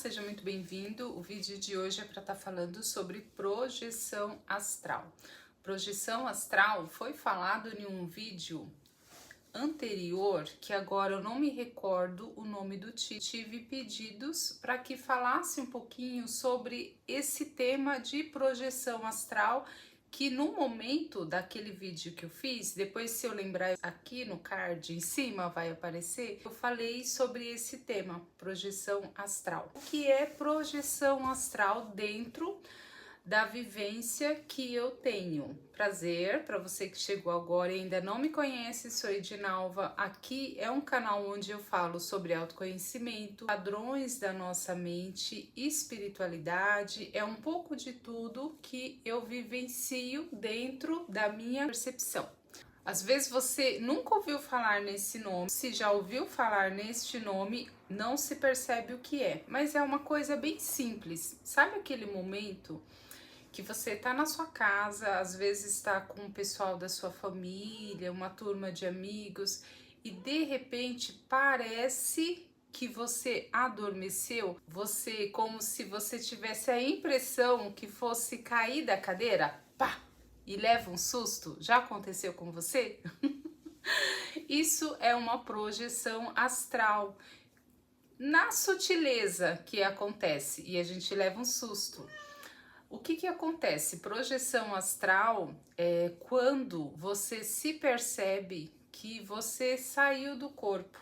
seja muito bem-vindo. O vídeo de hoje é para estar falando sobre projeção astral. Projeção astral foi falado em um vídeo anterior, que agora eu não me recordo o nome do título. Tive pedidos para que falasse um pouquinho sobre esse tema de projeção astral, que no momento daquele vídeo que eu fiz, depois se eu lembrar aqui no card em cima vai aparecer, eu falei sobre esse tema, projeção astral. O que é projeção astral dentro da vivência que eu tenho? Prazer, para você que chegou agora e ainda não me conhece, sou Edinalva. Aqui é um canal onde eu falo sobre autoconhecimento, padrões da nossa mente, espiritualidade, é um pouco de tudo que eu vivencio dentro da minha percepção. Às vezes você nunca ouviu falar nesse nome, se já ouviu falar neste nome, não se percebe o que é, mas é uma coisa bem simples. Sabe aquele momento que você tá na sua casa, às vezes está com o pessoal da sua família, uma turma de amigos, e de repente parece que você adormeceu, você como se você tivesse a impressão que fosse cair da cadeira, pá, e leva um susto? Já aconteceu com você? Isso é uma projeção astral. Na sutileza que acontece e a gente leva um susto. O que acontece? Projeção astral é quando você se percebe que você saiu do corpo.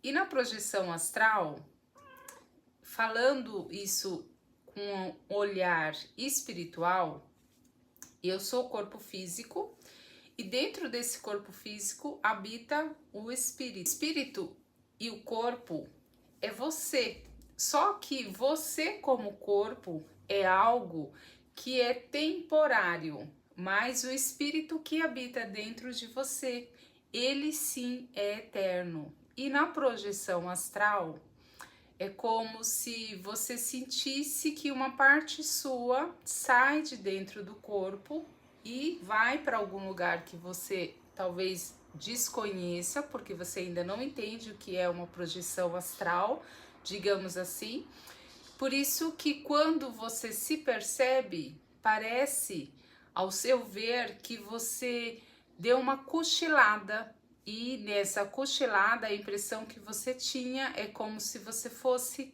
E na projeção astral, falando isso com um olhar espiritual, eu sou o corpo físico e dentro desse corpo físico habita o espírito. O espírito e o corpo é você. Só que você como corpo é algo que é temporário, mas o espírito que habita dentro de você, ele sim é eterno. E na projeção astral, é como se você sentisse que uma parte sua sai de dentro do corpo e vai para algum lugar que você talvez desconheça, porque você ainda não entende o que é uma projeção astral, digamos assim. Por isso que quando você se percebe, parece, ao seu ver, que você deu uma cochilada, e nessa cochilada a impressão que você tinha é como se você fosse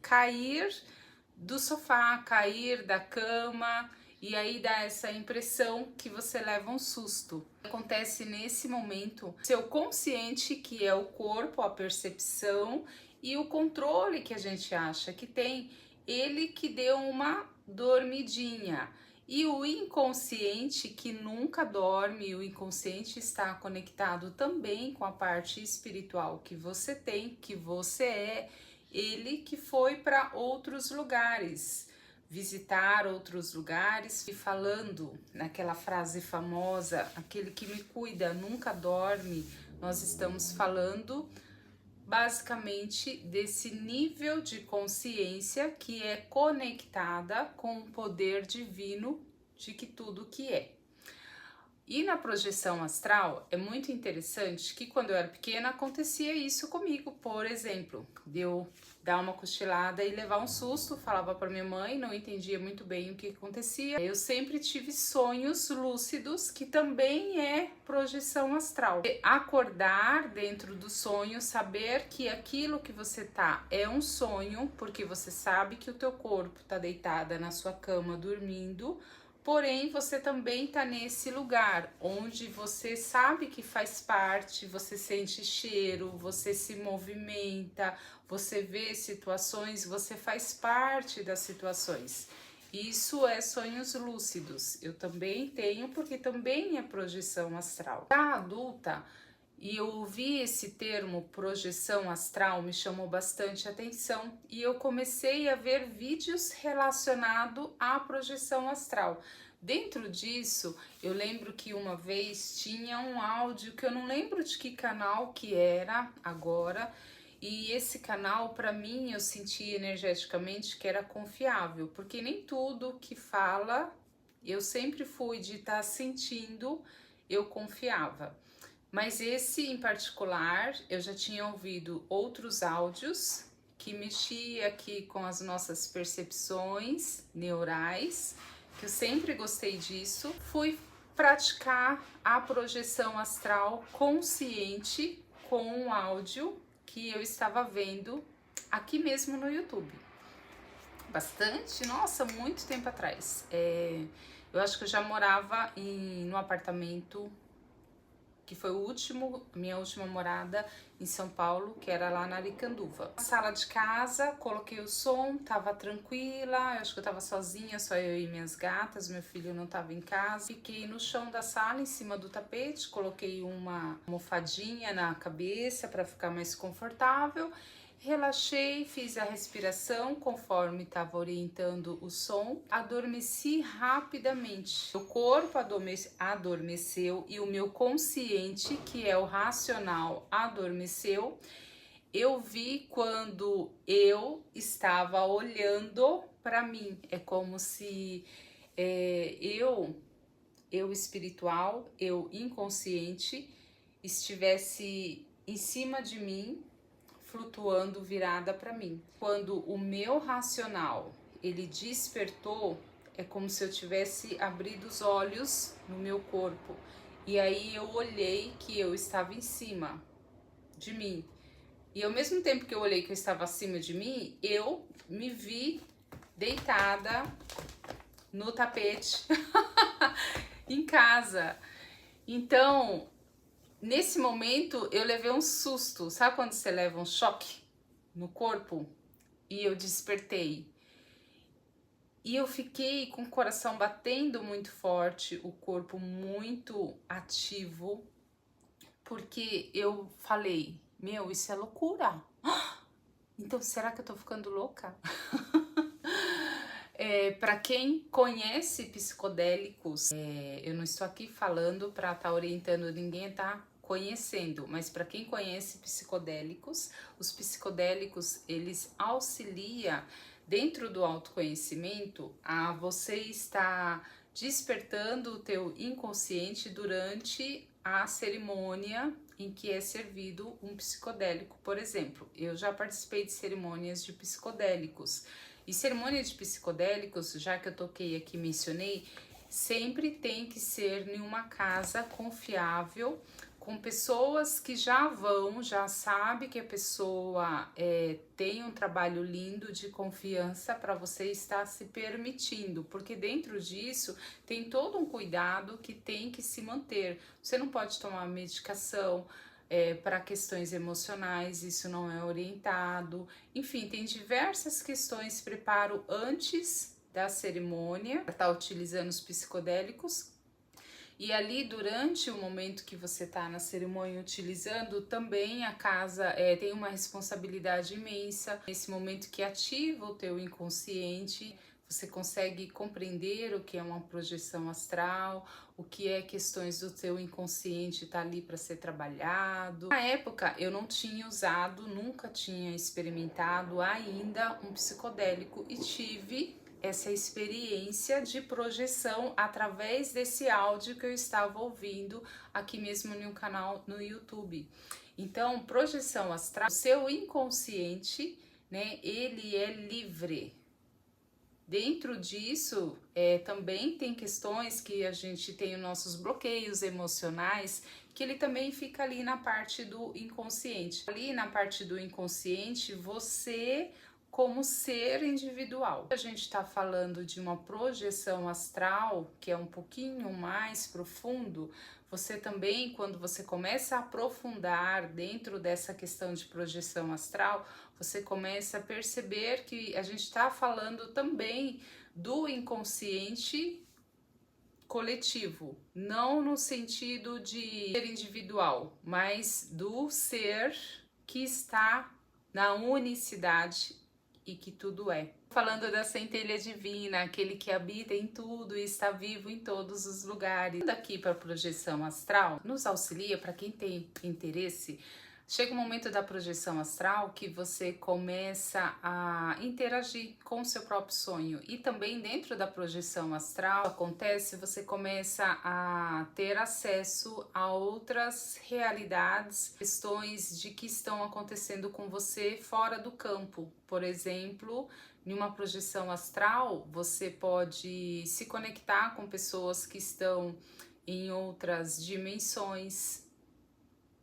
cair do sofá, cair da cama, e aí dá essa impressão que você leva um susto. Acontece nesse momento, seu consciente, que é o corpo, a percepção e o controle que a gente acha que tem, ele que deu uma dormidinha. E o inconsciente, que nunca dorme, o inconsciente está conectado também com a parte espiritual que você tem, que você é, ele que foi para outros lugares, visitar outros lugares, e falando naquela frase famosa, aquele que me cuida nunca dorme, nós estamos falando basicamente desse nível de consciência que é conectada com o poder divino de que tudo que é. E na projeção astral é muito interessante que quando eu era pequena acontecia isso comigo, por exemplo, de eu dar uma cochilada e levar um susto, falava para minha mãe, não entendia muito bem o que acontecia. Eu sempre tive sonhos lúcidos, que também é projeção astral. Acordar dentro do sonho, saber que aquilo que você tá é um sonho, porque você sabe que o teu corpo tá deitada na sua cama dormindo, porém você também tá nesse lugar onde você sabe que faz parte, você sente cheiro, você se movimenta, você vê situações, você faz parte das situações. Isso é sonhos lúcidos. Eu também tenho, porque também é projeção astral. Já adulta, e eu ouvi esse termo projeção astral, me chamou bastante atenção e eu comecei a ver vídeos relacionados à projeção astral. Dentro disso, eu lembro que uma vez tinha um áudio que eu não lembro de que canal que era agora, e esse canal, para mim, eu senti energeticamente que era confiável, porque nem tudo que fala, eu sempre fui de estar sentindo, eu confiava. Mas esse em particular, eu já tinha ouvido outros áudios que mexia aqui com as nossas percepções neurais, que eu sempre gostei disso. Fui praticar a projeção astral consciente com um áudio que eu estava vendo aqui mesmo no YouTube. Bastante, nossa, muito tempo atrás. Eu acho que eu já morava no apartamento que foi minha última morada em São Paulo, que era lá na Aricanduva. Na sala de casa, coloquei o som, tava tranquila, eu acho que eu tava sozinha, só eu e minhas gatas, meu filho não tava em casa. Fiquei no chão da sala, em cima do tapete, coloquei uma almofadinha na cabeça para ficar mais confortável. Relaxei, fiz a respiração conforme estava orientando o som, adormeci rapidamente. O corpo adormeceu e o meu consciente, que é o racional, adormeceu. Eu vi quando eu estava olhando para mim. É como se eu espiritual, eu inconsciente, estivesse em cima de mim, flutuando virada para mim. Quando o meu racional ele despertou, é como se eu tivesse abrido os olhos no meu corpo e aí eu olhei que eu estava em cima de mim. E ao mesmo tempo que eu olhei que eu estava acima de mim, eu me vi deitada no tapete em casa. Então, nesse momento, eu levei um susto. Sabe quando você leva um choque no corpo? E eu despertei. E eu fiquei com o coração batendo muito forte, o corpo muito ativo, porque eu falei, meu, isso é loucura. Então, será que eu tô ficando louca? Para quem conhece psicodélicos, eu não estou aqui falando para estar orientando ninguém, tá? Conhecendo, mas para quem conhece psicodélicos, os psicodélicos eles auxiliam dentro do autoconhecimento a você estar despertando o teu inconsciente durante a cerimônia em que é servido um psicodélico. Por exemplo, eu já participei de cerimônias de psicodélicos. E cerimônia de psicodélicos, já que eu toquei aqui, mencionei, sempre tem que ser em uma casa confiável, com pessoas que já sabe que a pessoa tem um trabalho lindo de confiança para você estar se permitindo, porque dentro disso tem todo um cuidado que tem que se manter. Você não pode tomar medicação para questões emocionais, isso não é orientado. Enfim, tem diversas questões de preparo antes da cerimônia, para estar utilizando os psicodélicos. E ali, durante o momento que você está na cerimônia utilizando, também a casa tem uma responsabilidade imensa. Nesse momento que ativa o teu inconsciente, você consegue compreender o que é uma projeção astral, o que é questões do teu inconsciente tá ali para ser trabalhado. Na época eu não tinha usado, nunca tinha experimentado ainda um psicodélico e tive essa experiência de projeção através desse áudio que eu estava ouvindo aqui mesmo no canal no YouTube. Então, projeção astral, o seu inconsciente, né, ele é livre. Dentro disso, também tem questões que a gente tem os nossos bloqueios emocionais, que ele também fica ali na parte do inconsciente. Ali na parte do inconsciente, você como ser individual. A gente está falando de uma projeção astral, que é um pouquinho mais profundo. Você também, quando você começa a aprofundar dentro dessa questão de projeção astral, você começa a perceber que a gente está falando também do inconsciente coletivo, não no sentido de ser individual, mas do ser que está na unicidade e que tudo é. Falando da centelha divina, aquele que habita em tudo e está vivo em todos os lugares. Aqui para projeção astral nos auxilia, para quem tem interesse, Chega o momento da projeção astral que você começa a interagir com o seu próprio sonho, e também dentro da projeção astral acontece, você começa a ter acesso a outras realidades, questões de que estão acontecendo com você fora do campo. Por exemplo, em uma projeção astral, você pode se conectar com pessoas que estão em outras dimensões.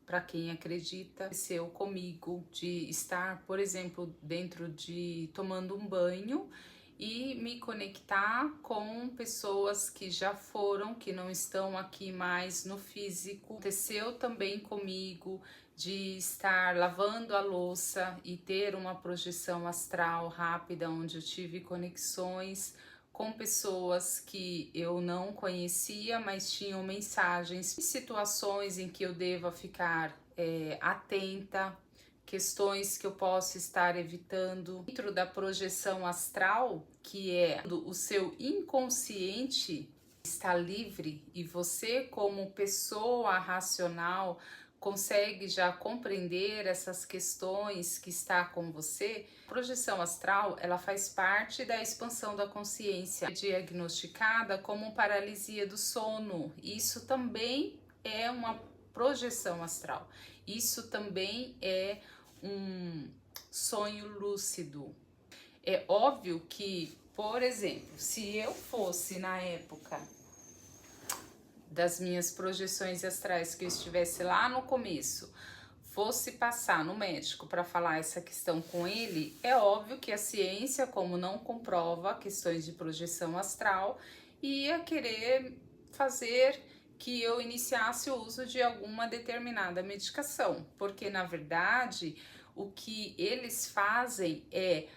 Para quem acredita, aconteceu comigo de estar, por exemplo, dentro de tomando um banho e me conectar com pessoas que já foram, que não estão aqui mais no físico. Aconteceu também comigo de estar lavando a louça e ter uma projeção astral rápida, onde eu tive conexões com pessoas que eu não conhecia, mas tinham mensagens, situações em que eu deva ficar atenta, questões que eu posso estar evitando. Dentro da projeção astral, que é o seu inconsciente está livre e você, como pessoa racional, consegue já compreender essas questões que está com você. A projeção astral, ela faz parte da expansão da consciência, é diagnosticada como paralisia do sono. Isso também é uma projeção astral. Isso também é um sonho lúcido. É óbvio que, por exemplo, se eu fosse na época das minhas projeções astrais, que eu estivesse lá no começo, fosse passar no médico para falar essa questão com ele, é óbvio que a ciência, como não comprova questões de projeção astral, ia querer fazer que eu iniciasse o uso de alguma determinada medicação, porque na verdade o que eles fazem é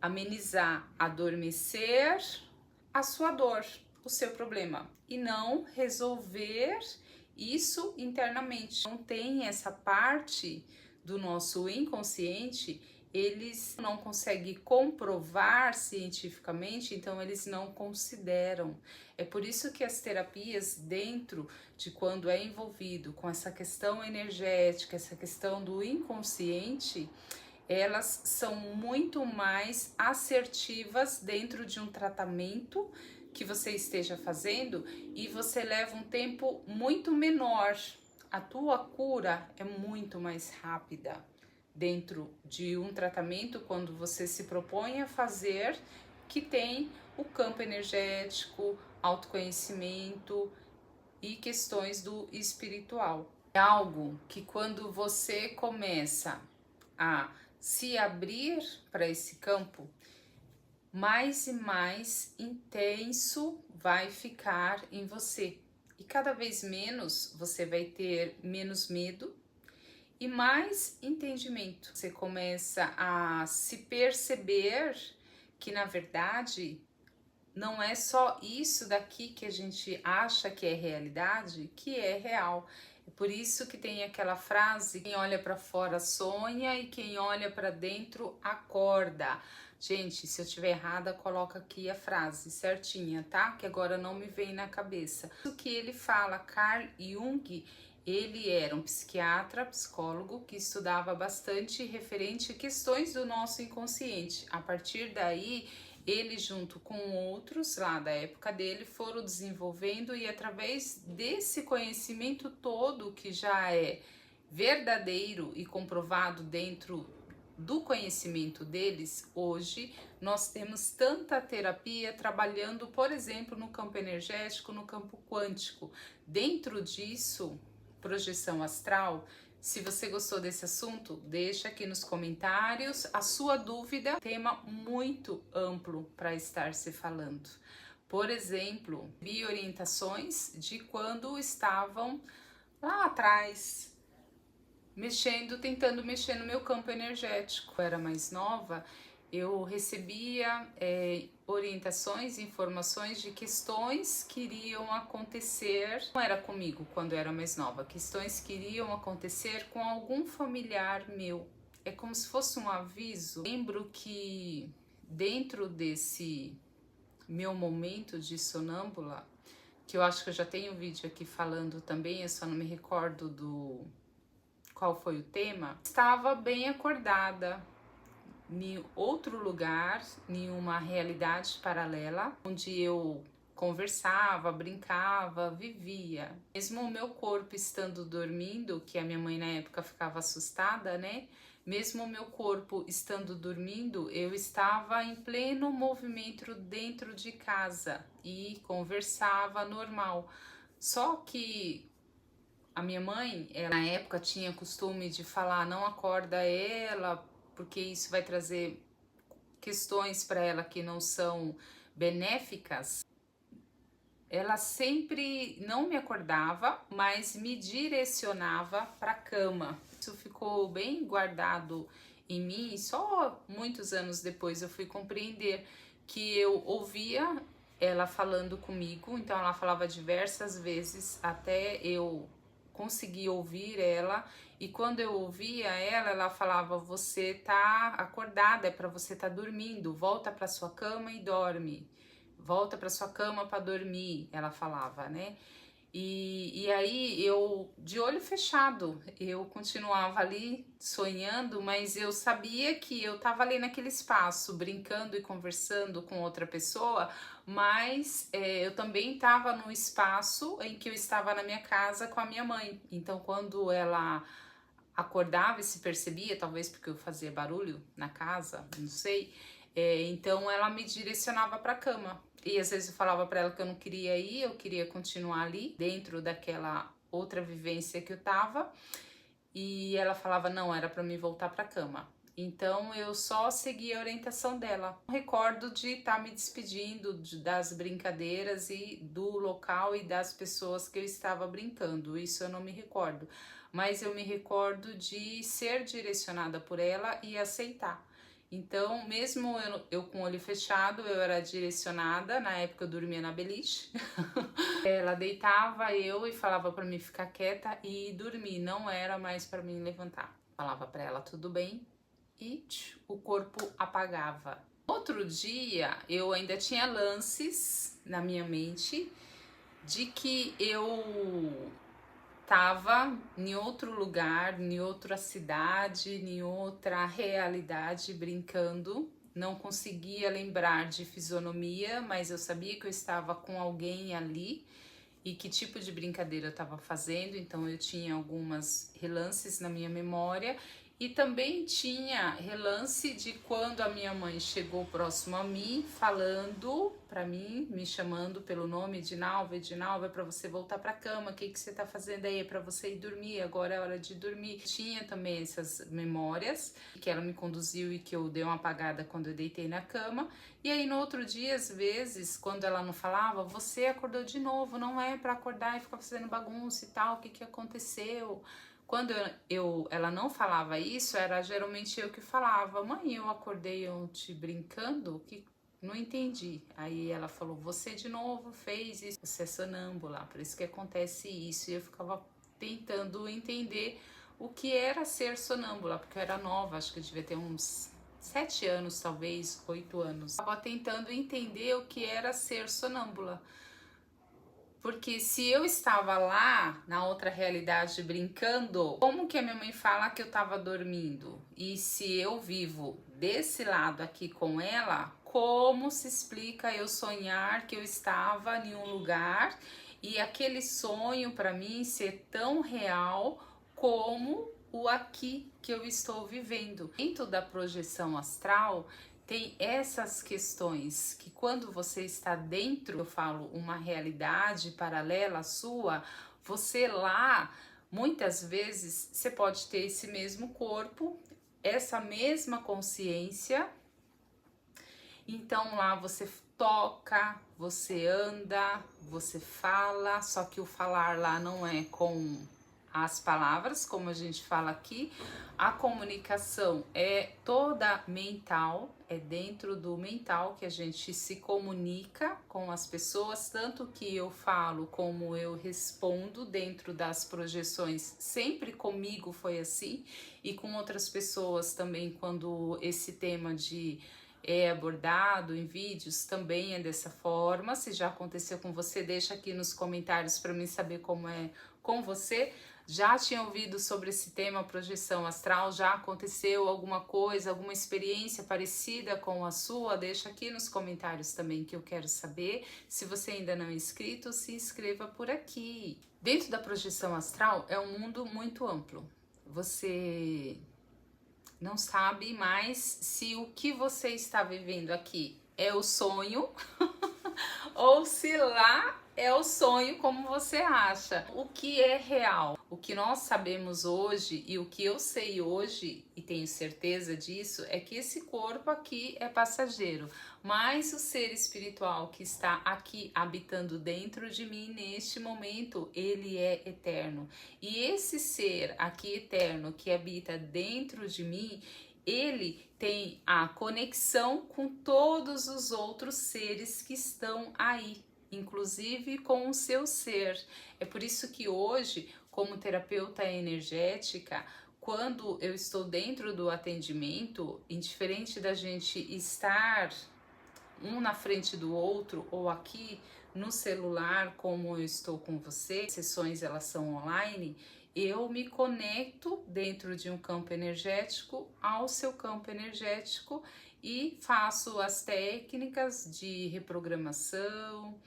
amenizar, adormecer a sua dor, o seu problema, e não resolver isso internamente. Não tem essa parte do nosso inconsciente, eles não conseguem comprovar cientificamente, então eles não consideram. É por isso que as terapias, dentro de quando é envolvido com essa questão energética, essa questão do inconsciente, elas são muito mais assertivas dentro de um tratamento que você esteja fazendo, e você leva um tempo muito menor. A tua cura é muito mais rápida dentro de um tratamento quando você se propõe a fazer, que tem o campo energético, autoconhecimento e questões do espiritual. É algo que quando você começa a se abrir para esse campo, mais e mais intenso vai ficar em você. E cada vez menos você vai ter menos medo e mais entendimento. Você começa a se perceber que, na verdade, não é só isso daqui que a gente acha que é realidade, que é real. É por isso que tem aquela frase: quem olha para fora sonha e quem olha para dentro acorda. Gente, se eu tiver errada, coloca aqui a frase certinha, tá? Que agora não me vem na cabeça. O que ele fala, Carl Jung, ele era um psiquiatra, psicólogo, que estudava bastante referente a questões do nosso inconsciente. A partir daí, ele, junto com outros lá da época dele, foram desenvolvendo, e através desse conhecimento todo, que já é verdadeiro e comprovado dentro do conhecimento deles, hoje nós temos tanta terapia trabalhando, por exemplo, no campo energético, no campo quântico. Dentro disso, projeção astral. Se você gostou desse assunto, deixa aqui nos comentários a sua dúvida. Tema muito amplo para estar se falando. Por exemplo, vi orientações de quando estavam lá atrás tentando mexer no meu campo energético. Eu era mais nova, eu recebia orientações, informações de questões que iriam acontecer. Não era comigo quando eu era mais nova, questões que iriam acontecer com algum familiar meu. É como se fosse um aviso. Lembro que dentro desse meu momento de sonâmbula, que eu acho que eu já tenho um vídeo aqui falando também, eu só não me recordo qual foi o tema, estava bem acordada em outro lugar, em uma realidade paralela, onde eu conversava, brincava, vivia. Mesmo o meu corpo estando dormindo, que a minha mãe na época ficava assustada, né? Mesmo o meu corpo estando dormindo, eu estava em pleno movimento dentro de casa e conversava normal. Só que a minha mãe, ela, na época, tinha costume de falar: não acorda ela, porque isso vai trazer questões para ela que não são benéficas. Ela sempre não me acordava, mas me direcionava para a cama. Isso ficou bem guardado em mim, e só muitos anos depois eu fui compreender que eu ouvia ela falando comigo, então ela falava diversas vezes até eu conseguir ouvir ela, e quando eu ouvia ela, ela falava: você tá acordada, é para você tá dormindo, volta para sua cama e dorme. Volta para sua cama para dormir, ela falava, né? E aí eu, de olho fechado, eu continuava ali sonhando, mas eu sabia que eu estava ali naquele espaço, brincando e conversando com outra pessoa, mas eu também estava no espaço em que eu estava na minha casa com a minha mãe. Então, quando ela acordava e se percebia, talvez porque eu fazia barulho na casa, não sei, então ela me direcionava para a cama. E às vezes eu falava para ela que eu não queria ir, eu queria continuar ali, dentro daquela outra vivência que eu tava, e ela falava: não, era para me voltar para a cama. Então eu só segui a orientação dela. Recordo de estar me despedindo das brincadeiras e do local e das pessoas que eu estava brincando. Isso eu não me recordo, mas eu me recordo de ser direcionada por ela e aceitar. Então, mesmo eu com o olho fechado, eu era direcionada. Na época eu dormia na beliche. Ela deitava eu e falava para mim ficar quieta e dormir. Não era mais para mim levantar. Falava para ela tudo bem e o corpo apagava. Outro dia eu ainda tinha lances na minha mente de que eu estava em outro lugar, em outra cidade, em outra realidade, brincando. Não conseguia lembrar de fisionomia, mas eu sabia que eu estava com alguém ali e que tipo de brincadeira eu estava fazendo. Então eu tinha algumas relances na minha memória. E também tinha relance de quando a minha mãe chegou próximo a mim, falando para mim, me chamando pelo nome: Edinalva, Edinalva, é para você voltar para cama, o que você tá fazendo aí? É para você ir dormir, agora é hora de dormir. Tinha também essas memórias que ela me conduziu e que eu dei uma apagada quando eu deitei na cama. E aí no outro dia, às vezes, quando ela não falava: você acordou de novo, não é para acordar e ficar fazendo bagunça e tal, o que aconteceu? Quando ela não falava isso, era geralmente eu que falava: mãe, eu acordei ontem brincando, que não entendi. Aí ela falou: você de novo fez isso, você é sonâmbula, por isso que acontece isso. E eu ficava tentando entender o que era ser sonâmbula, porque eu era nova, acho que eu devia ter uns 7 anos, talvez 8 anos. Eu estava tentando entender o que era ser sonâmbula. Porque se eu estava lá na outra realidade brincando, como que a minha mãe fala que eu estava dormindo? E se eu vivo desse lado aqui com ela, como se explica eu sonhar que eu estava em um lugar e aquele sonho para mim ser tão real como o aqui que eu estou vivendo? Dentro da projeção astral, tem essas questões que quando você está dentro, eu falo, uma realidade paralela à sua, você lá, muitas vezes, você pode ter esse mesmo corpo, essa mesma consciência, então lá você toca, você anda, você fala, só que o falar lá não é com as palavras, como a gente fala aqui. A comunicação é toda mental, é dentro do mental que a gente se comunica com as pessoas, tanto que eu falo como eu respondo dentro das projeções, sempre comigo foi assim, e com outras pessoas também, quando esse tema é abordado em vídeos, também é dessa forma. Se já aconteceu com você, deixa aqui nos comentários para mim saber como é com você. Já tinha ouvido sobre esse tema projeção astral? Já aconteceu alguma coisa, alguma experiência parecida com a sua? Deixa aqui nos comentários também que eu quero saber. Se você ainda não é inscrito, se inscreva por aqui. Dentro da projeção astral é um mundo muito amplo. Você não sabe mais se o que você está vivendo aqui é o sonho ou se lá é o sonho como você acha. O que é real? O que nós sabemos hoje e o que eu sei hoje, e tenho certeza disso, é que esse corpo aqui é passageiro, mas o ser espiritual que está aqui habitando dentro de mim neste momento, ele é eterno. E esse ser aqui eterno que habita dentro de mim, ele tem a conexão com todos os outros seres que estão aí, inclusive com o seu ser. É por isso que hoje, como terapeuta energética, quando eu estou dentro do atendimento, indiferente da gente estar um na frente do outro ou aqui no celular, como eu estou com você, sessões elas são online, eu me conecto dentro de um campo energético ao seu campo energético e faço as técnicas de reprogramação,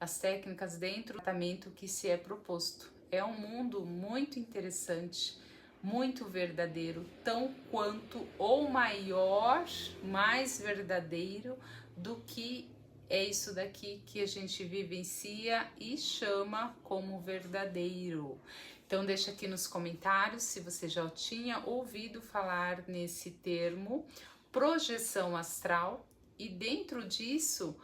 as técnicas dentro do tratamento que se é proposto. É um mundo muito interessante, muito verdadeiro, tão quanto ou maior, mais verdadeiro do que é isso daqui que a gente vivencia e chama como verdadeiro. Então deixa aqui nos comentários se você já tinha ouvido falar nesse termo, projeção astral, e dentro disso,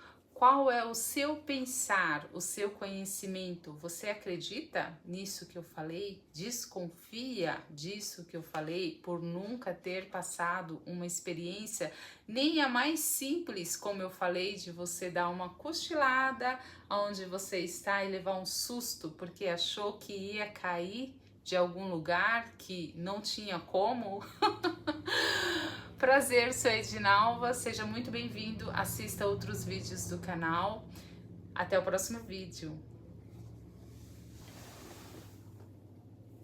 qual é o seu pensar, o seu conhecimento? Você acredita nisso que eu falei? Desconfia disso que eu falei por nunca ter passado uma experiência, nem a mais simples, como eu falei, de você dar uma cochilada onde você está e levar um susto porque achou que ia cair de algum lugar que não tinha como? Prazer, sou Edinalva, seja muito bem-vindo, assista outros vídeos do canal. Até o próximo vídeo.